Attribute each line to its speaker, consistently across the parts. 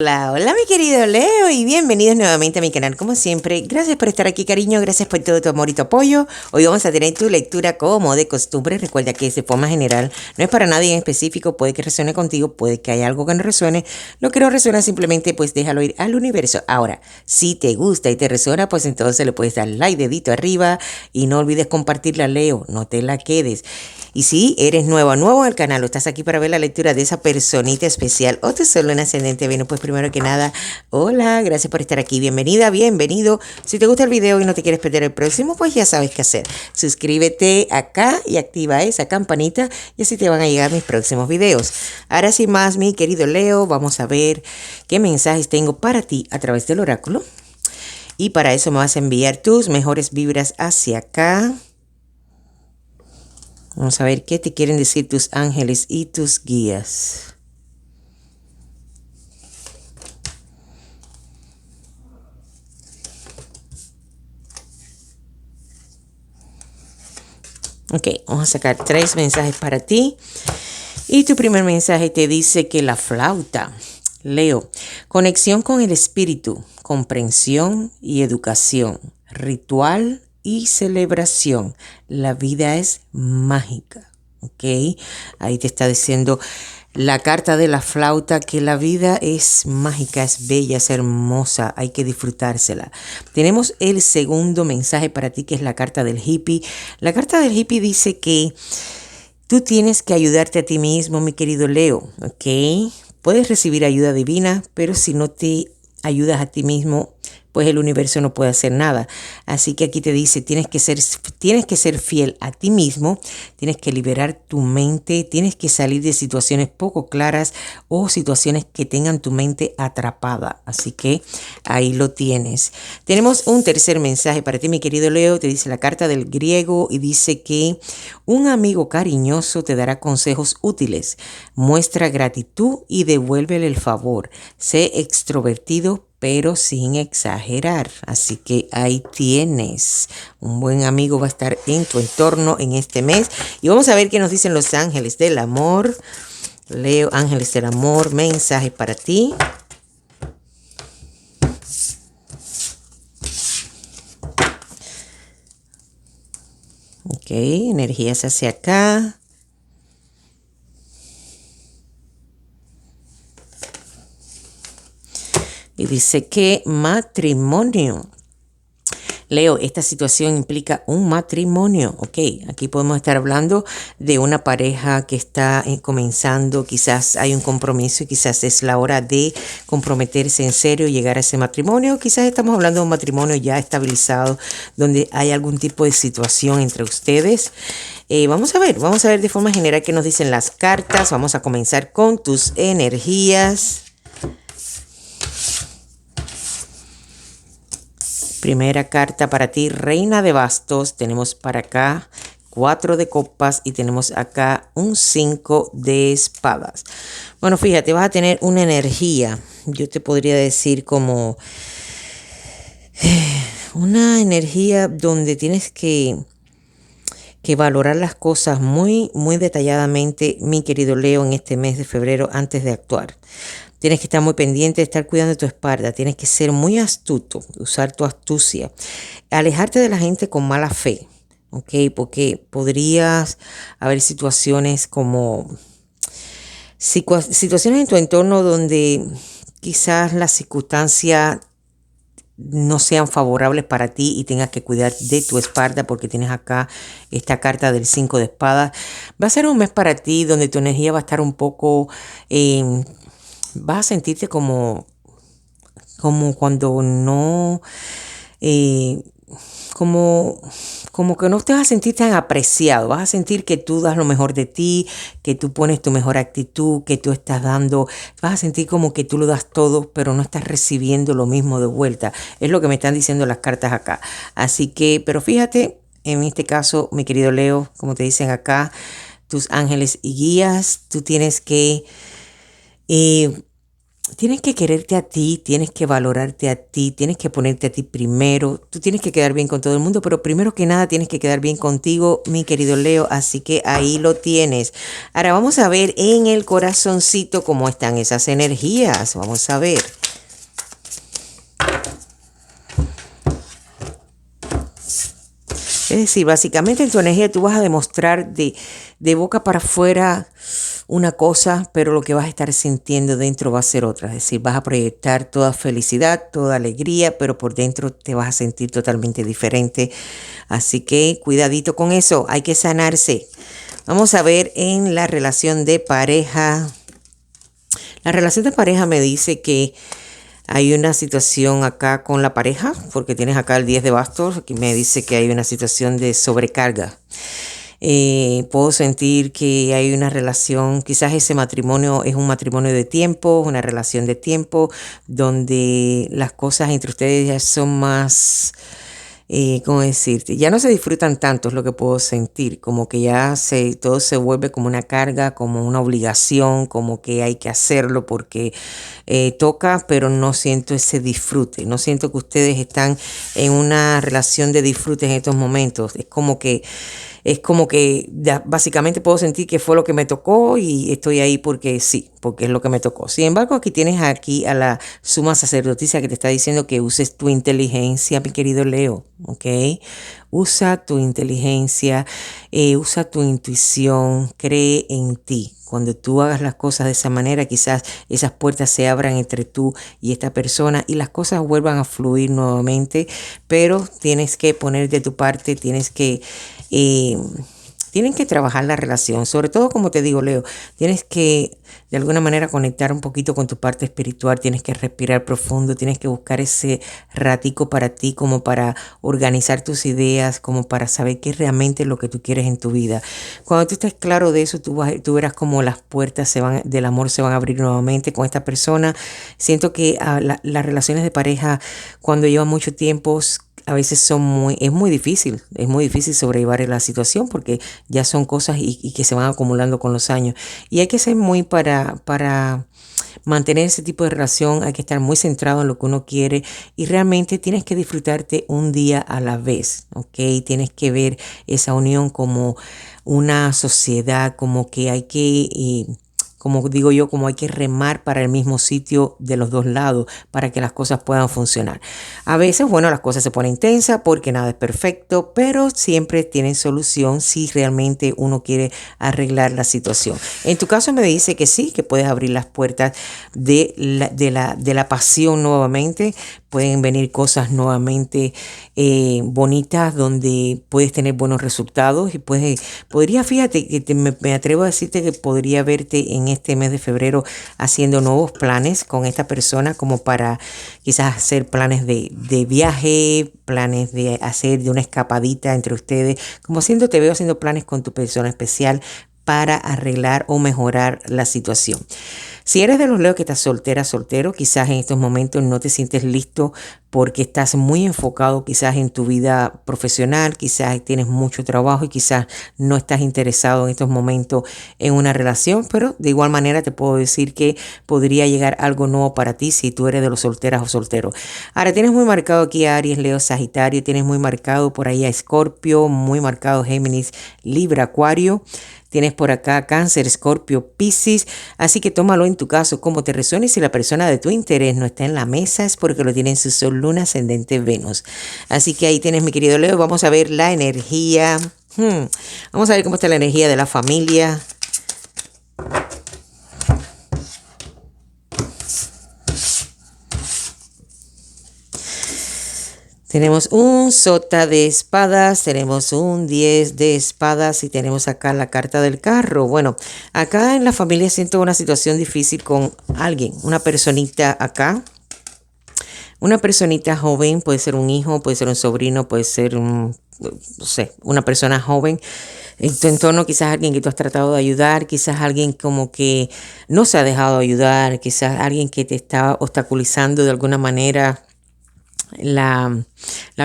Speaker 1: Hola, hola mi querido Leo y bienvenidos nuevamente a mi canal como siempre. Gracias por estar aquí cariño, gracias por todo tu amor y tu apoyo. Hoy vamos a tener tu lectura como de costumbre. Recuerda que de forma general no es para nadie en específico, puede que resuene contigo, puede que haya algo que no resuene. Lo que no resuena simplemente pues déjalo ir al universo. Ahora, si te gusta y te resuena pues entonces le puedes dar like, dedito arriba y no olvides compartirla Leo, no te la quedes. Y si eres nuevo en el canal o estás aquí para ver la lectura de esa personita especial o te solo en ascendente Venus, pues primero que nada, hola, gracias por estar aquí, bienvenida, bienvenido. Si te gusta el video y no te quieres perder el próximo, pues ya sabes qué hacer. Suscríbete acá y activa esa campanita y así te van a llegar mis próximos videos. Ahora sin más, mi querido Leo, vamos a ver qué mensajes tengo para ti a través del oráculo. Y para eso me vas a enviar tus mejores vibras hacia acá. Vamos a ver qué te quieren decir tus ángeles y tus guías. Ok, vamos a sacar 3 mensajes para ti. Y tu primer mensaje te dice que la flauta. Leo, conexión con el espíritu, comprensión y educación, ritual y celebración. La vida es mágica. Ok, ahí te está diciendo la carta de la flauta que la vida es mágica, es bella, es hermosa, hay que disfrutársela. Tenemos el segundo mensaje para ti que es la carta del hippie. La carta del hippie dice que tú tienes que ayudarte a ti mismo, mi querido Leo, ¿ok? Puedes recibir ayuda divina, pero si no te ayudas a ti mismo, pues el universo no puede hacer nada. Así que aquí te dice, tienes que ser fiel a ti mismo, tienes que liberar tu mente, tienes que salir de situaciones poco claras o situaciones que tengan tu mente atrapada. Así que ahí lo tienes. Tenemos un tercer mensaje para ti, mi querido Leo. Te dice la carta del griego y dice que un amigo cariñoso te dará consejos útiles. Muestra gratitud y devuélvele el favor. Sé extrovertido, pero sin exagerar. Así que ahí tienes. Un buen amigo va a estar en tu entorno en este mes. Y vamos a ver qué nos dicen los ángeles del amor. Leo, ángeles del amor, mensaje para ti. Ok, energías hacia acá. Y dice que matrimonio. Leo, esta situación implica un matrimonio, ok. Aquí podemos estar hablando de una pareja que está comenzando, quizás hay un compromiso y quizás es la hora de comprometerse en serio y llegar a ese matrimonio. Quizás estamos hablando de un matrimonio ya estabilizado, donde hay algún tipo de situación entre ustedes. Vamos a ver de forma general qué nos dicen las cartas. Vamos a comenzar con tus energías. Primera carta para ti, Reina de Bastos. Tenemos para acá 4 de copas y tenemos acá un 5 de espadas. Bueno, fíjate, vas a tener una energía, yo te podría decir como una energía donde tienes que valorar las cosas muy, muy detalladamente, mi querido Leo, en este mes de febrero antes de actuar. Tienes que estar muy pendiente de estar cuidando de tu espalda. Tienes que ser muy astuto, usar tu astucia. Alejarte de la gente con mala fe, ¿ok? Porque podrías haber situaciones como situaciones en tu entorno donde quizás las circunstancias no sean favorables para ti y tengas que cuidar de tu espalda porque tienes acá esta carta del 5 de espadas. Va a ser un mes para ti donde tu energía va a estar un poco... vas a sentirte como cuando no, eh, como, como que no te vas a sentir tan apreciado, vas a sentir que tú das lo mejor de ti, que tú pones tu mejor actitud, que tú estás dando, vas a sentir como que tú lo das todo, pero no estás recibiendo lo mismo de vuelta. Es lo que me están diciendo las cartas acá. Así que, pero fíjate, en este caso, mi querido Leo, como te dicen acá, tus ángeles y guías, tú tienes que... tienes que quererte a ti, tienes que valorarte a ti, tienes que ponerte a ti primero. Tú tienes que quedar bien con todo el mundo, pero primero que nada tienes que quedar bien contigo, mi querido Leo. Así que ahí lo tienes. Ahora vamos a ver en el corazoncito cómo están esas energías. Vamos a ver. Es decir, básicamente en tu energía tú vas a demostrar de boca para afuera una cosa, pero lo que vas a estar sintiendo dentro va a ser otra. Es decir, vas a proyectar toda felicidad, toda alegría, pero por dentro te vas a sentir totalmente diferente. Así que cuidadito con eso, hay que sanarse. Vamos a ver en la relación de pareja. La relación de pareja me dice que hay una situación acá con la pareja, porque tienes acá el 10 de bastos, que me dice que hay una situación de sobrecarga. Puedo sentir que hay una relación, quizás ese matrimonio es un matrimonio de tiempo, una relación de tiempo, donde las cosas entre ustedes ya son más, ¿cómo decirte? Ya no se disfrutan tanto, es lo que puedo sentir, como que ya todo se vuelve como una carga, como una obligación, como que hay que hacerlo porque toca, pero no siento ese disfrute, no siento que ustedes están en una relación de disfrute en estos momentos, es como que ya básicamente puedo sentir que fue lo que me tocó y estoy ahí porque sí, porque es lo que me tocó. Sin embargo, aquí tienes aquí a la suma sacerdotisa que te está diciendo que uses tu inteligencia, mi querido Leo, ¿ok? Usa tu inteligencia, usa tu intuición, cree en ti. Cuando tú hagas las cosas de esa manera, quizás esas puertas se abran entre tú y esta persona y las cosas vuelvan a fluir nuevamente, pero tienes que poner de tu parte, tienen que trabajar la relación, sobre todo como te digo, Leo, tienes que de alguna manera conectar un poquito con tu parte espiritual, tienes que respirar profundo, tienes que buscar ese ratico para ti como para organizar tus ideas, como para saber qué es realmente lo que tú quieres en tu vida. Cuando tú estés claro de eso, tú verás como las puertas del amor se van a abrir nuevamente con esta persona. Siento que las relaciones de pareja cuando llevan mucho tiempo a veces es muy difícil sobrellevar la situación porque ya son cosas y que se van acumulando con los años. Y hay que ser muy para mantener ese tipo de relación, hay que estar muy centrado en lo que uno quiere y realmente tienes que disfrutarte un día a la vez, ¿ok? Tienes que ver esa unión como una sociedad, como que hay que como digo yo, como hay que remar para el mismo sitio de los dos lados para que las cosas puedan funcionar. A veces, bueno, las cosas se ponen tensas porque nada es perfecto, pero siempre tienen solución si realmente uno quiere arreglar la situación. En tu caso me dice que sí, que puedes abrir las puertas de la pasión nuevamente, pueden venir cosas nuevamente bonitas donde puedes tener buenos resultados y fíjate, que me atrevo a decirte que podría verte en este mes de febrero haciendo nuevos planes con esta persona como para quizás hacer planes de viaje, planes de hacer de una escapadita entre ustedes, te veo haciendo planes con tu persona especial para arreglar o mejorar la situación. Si eres de los Leos que estás soltera, soltero, quizás en estos momentos no te sientes listo porque estás muy enfocado quizás en tu vida profesional, quizás tienes mucho trabajo y quizás no estás interesado en estos momentos en una relación, pero de igual manera te puedo decir que podría llegar algo nuevo para ti si tú eres de los solteras o solteros. Ahora tienes muy marcado aquí a Aries, Leo, Sagitario, tienes muy marcado por ahí a Escorpio, muy marcado Géminis, Libra, Acuario. Tienes por acá Cáncer, Escorpio, Piscis, así que tómalo en tu caso como te resuene. Si la persona de tu interés no está en la mesa es porque lo tiene en su sol, luna, ascendente, Venus. Así que ahí tienes, mi querido Leo, vamos a ver la energía. Vamos a ver cómo está la energía de la familia. Tenemos un sota de espadas, tenemos un 10 de espadas y tenemos acá la carta del carro. Bueno, acá en la familia siento una situación difícil con alguien, una personita acá. Una personita joven, puede ser un hijo, puede ser un sobrino, puede ser no sé, una persona joven. En tu entorno quizás alguien que tú has tratado de ayudar, quizás alguien como que no se ha dejado ayudar, quizás alguien que te está obstaculizando de alguna manera la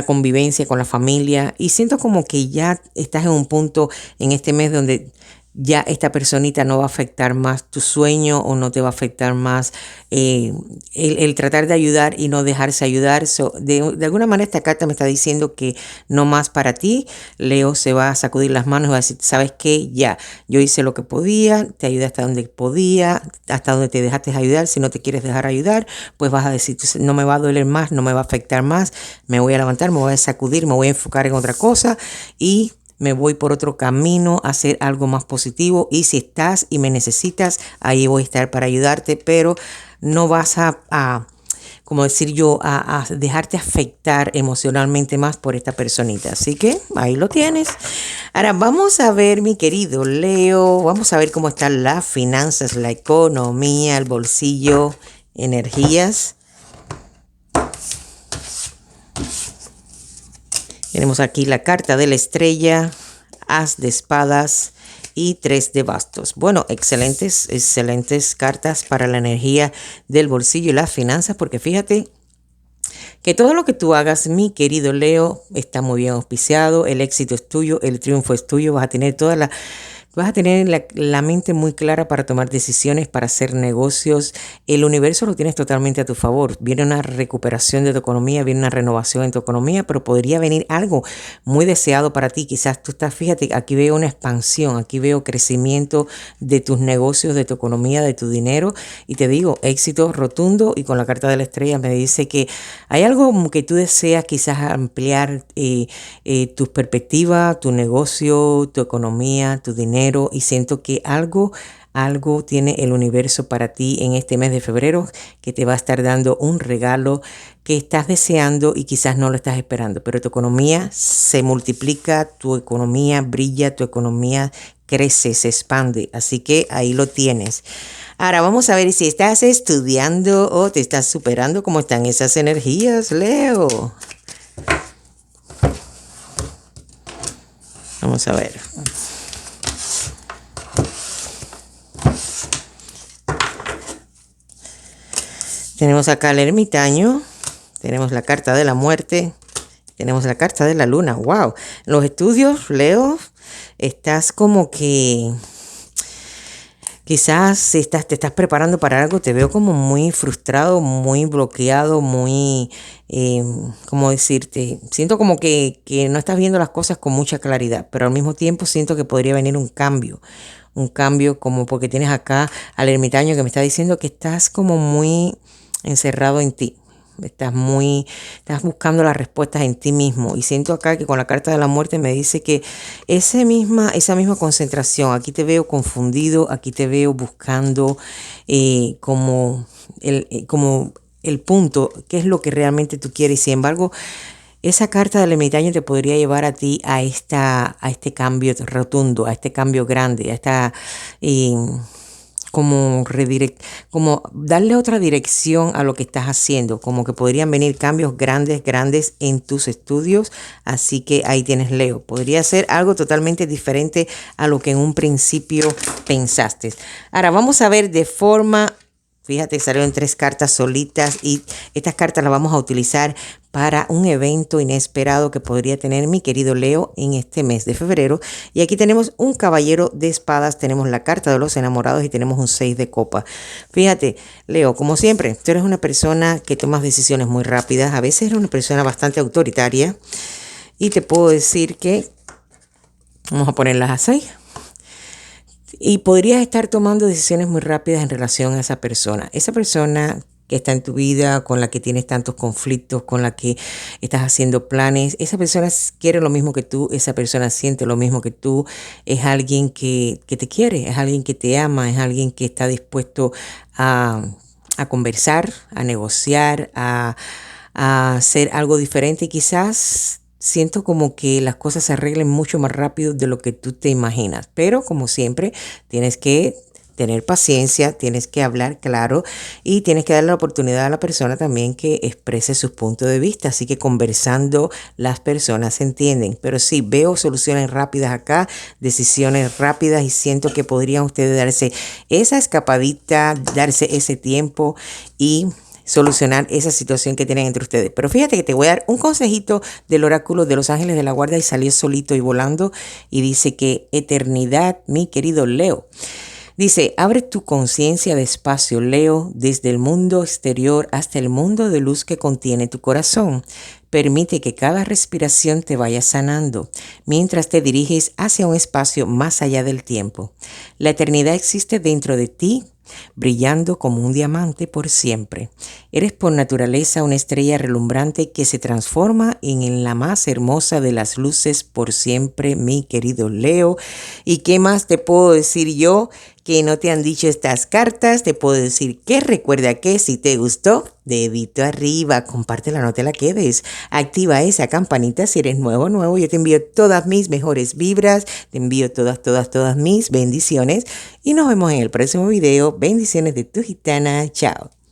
Speaker 1: convivencia con la familia y siento como que ya estás en un punto en este mes donde ya esta personita no va a afectar más tu sueño o no te va a afectar más el tratar de ayudar y no dejarse ayudar. De alguna manera esta carta me está diciendo que no más para ti. Leo se va a sacudir las manos y va a decir, ¿sabes qué? Ya, yo hice lo que podía, te ayudé hasta donde podía, hasta donde te dejaste ayudar. Si no te quieres dejar ayudar, pues vas a decir, no me va a doler más, no me va a afectar más, me voy a levantar, me voy a sacudir, me voy a enfocar en otra cosa y me voy por otro camino a hacer algo más positivo. Y si estás y me necesitas, ahí voy a estar para ayudarte, pero no vas como decir yo, a dejarte afectar emocionalmente más por esta personita. Así que ahí lo tienes. Ahora vamos a ver, mi querido Leo, vamos a ver cómo están las finanzas, la economía, el bolsillo, energías. Tenemos aquí la carta de la estrella, as de espadas y 3 de bastos. Bueno, excelentes cartas para la energía del bolsillo y las finanzas, porque fíjate que todo lo que tú hagas, mi querido Leo, está muy bien auspiciado. El éxito es tuyo, el triunfo es tuyo. Vas a tener la mente muy clara para tomar decisiones, para hacer negocios. El universo lo tienes totalmente a tu favor. Viene una recuperación de tu economía, viene una renovación en tu economía, pero podría venir algo muy deseado para ti. Quizás tú estás, fíjate, aquí veo una expansión, aquí veo crecimiento de tus negocios, de tu economía, de tu dinero. Y te digo, éxito rotundo. Y con la carta de la estrella me dice que hay algo que tú deseas quizás ampliar tu perspectiva, tu negocio, tu economía, tu dinero. Y siento que algo tiene el universo para ti en este mes de febrero, que te va a estar dando un regalo que estás deseando y quizás no lo estás esperando, pero tu economía se multiplica, tu economía brilla, tu economía crece, se expande, así que ahí lo tienes. Ahora vamos a ver si estás estudiando o te estás superando, cómo están esas energías, Leo. Vamos a ver. Tenemos acá el ermitaño, tenemos la carta de la muerte, tenemos la carta de la luna. ¡Wow! Los estudios, Leo, estás como que quizás si te estás preparando para algo, te veo como muy frustrado, muy bloqueado, muy, ¿cómo decirte? Siento como que no estás viendo las cosas con mucha claridad, pero al mismo tiempo siento que podría venir un cambio como porque tienes acá al ermitaño que me está diciendo que estás como muy encerrado en ti. Estás buscando las respuestas en ti mismo. Y siento acá que con la carta de la muerte me dice que esa misma concentración, aquí te veo confundido, aquí te veo buscando como el punto, qué es lo que realmente tú quieres. Y sin embargo, esa carta del ermitaño te podría llevar a ti a este cambio rotundo, a este cambio grande, a esta como darle otra dirección a lo que estás haciendo, como que podrían venir cambios grandes en tus estudios. Así que ahí tienes, Leo. Podría ser algo totalmente diferente a lo que en un principio pensaste. Ahora vamos a ver de forma... Fíjate, salieron 3 cartas solitas y estas cartas las vamos a utilizar para un evento inesperado que podría tener mi querido Leo en este mes de febrero. Y aquí tenemos un caballero de espadas, tenemos la carta de los enamorados y tenemos un 6 de copas. Fíjate, Leo, como siempre, tú eres una persona que tomas decisiones muy rápidas. A veces eres una persona bastante autoritaria. Y te puedo decir que, vamos a ponerlas a 6. Y podrías estar tomando decisiones muy rápidas en relación a esa persona que está en tu vida, con la que tienes tantos conflictos, con la que estás haciendo planes. Esa persona quiere lo mismo que tú, esa persona siente lo mismo que tú. Es alguien que te quiere, es alguien que te ama, es alguien que está dispuesto a conversar, a negociar, a hacer algo diferente. Y quizás siento como que las cosas se arreglen mucho más rápido de lo que tú te imaginas. Pero como siempre, tienes que tener paciencia, tienes que hablar claro y tienes que darle la oportunidad a la persona también que exprese sus puntos de vista. Así que conversando las personas se entienden. Pero sí, veo soluciones rápidas acá, decisiones rápidas y siento que podrían ustedes darse esa escapadita, darse ese tiempo y solucionar esa situación que tienen entre ustedes. Pero fíjate que te voy a dar un consejito del oráculo de los ángeles de la guarda y salió solito y volando y dice que eternidad, mi querido Leo. Dice, abre tu conciencia despacio, Leo, desde el mundo exterior hasta el mundo de luz que contiene tu corazón. Permite que cada respiración te vaya sanando, mientras te diriges hacia un espacio más allá del tiempo. La eternidad existe dentro de ti, brillando como un diamante por siempre. Eres por naturaleza una estrella relumbrante que se transforma en la más hermosa de las luces por siempre, mi querido Leo. ¿Y qué más te puedo decir yo que no te han dicho estas cartas? Te puedo decir que recuerda que si te gustó, dedito arriba, compártela, no te la quedes. Activa esa campanita si eres nuevo. Yo te envío todas mis mejores vibras, te envío todas mis bendiciones y nos vemos en el próximo video. Bendiciones de tu gitana. Chao.